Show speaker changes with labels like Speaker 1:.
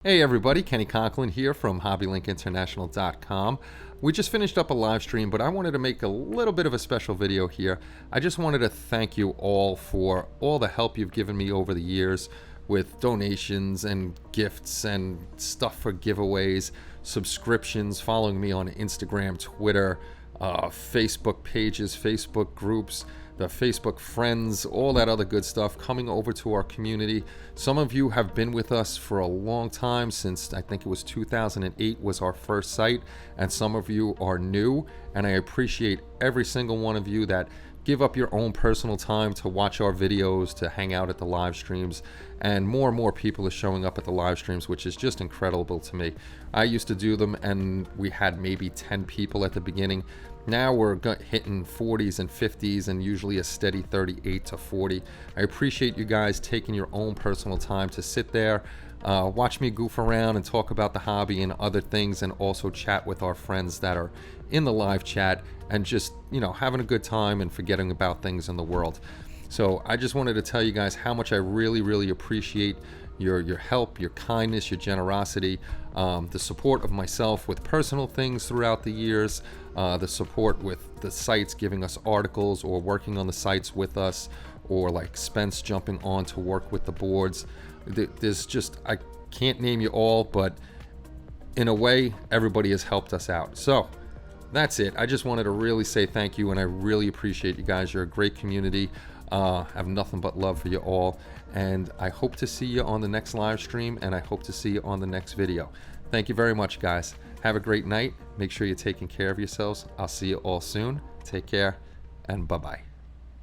Speaker 1: Hey everybody, Kenny Conklin here from HobbyLinkInternational.com. We just finished up a live stream, but I wanted to make a little bit of a special video here. I just wanted to thank you all for all the help you've given me over the years with donations and gifts and stuff for giveaways, subscriptions, following me on Instagram, Twitter, Facebook pages, Facebook groups, the Facebook friends, all that other good stuff, coming over to our community. Some of you have been with us for a long time, since I think it was 2008 was our first site, and some of you are new, and I appreciate every single one of you that give up your own personal time to watch our videos, to hang out at the live streams, and more people are showing up at the live streams, which is just incredible to me. I used to do them and we had maybe 10 people at the beginning. Now we're hitting 40s and 50s and usually a steady 38 to 40. I appreciate you guys taking your own personal time to sit there, watch me goof around and talk about the hobby and other things, and also chat with our friends that are in the live chat and just, you know, having a good time and forgetting about things in the world. So I just wanted to tell you guys how much I really appreciate your help, your kindness, your generosity, the support of myself with personal things throughout the years, the support with the sites giving us articles or working on the sites with us, or like Spence jumping on to work with the boards. There's just, I can't name you all, but in a way, everybody has helped us out. So that's it. I just wanted to really say thank you, and I really appreciate you guys. You're a great community. I have nothing but love for you all, and I hope to see you on the next live stream, and I hope to see you on the next video. Thank you very much, guys. Have a great night. Make sure you're taking care of yourselves. I'll see you all soon. Take care, and bye-bye.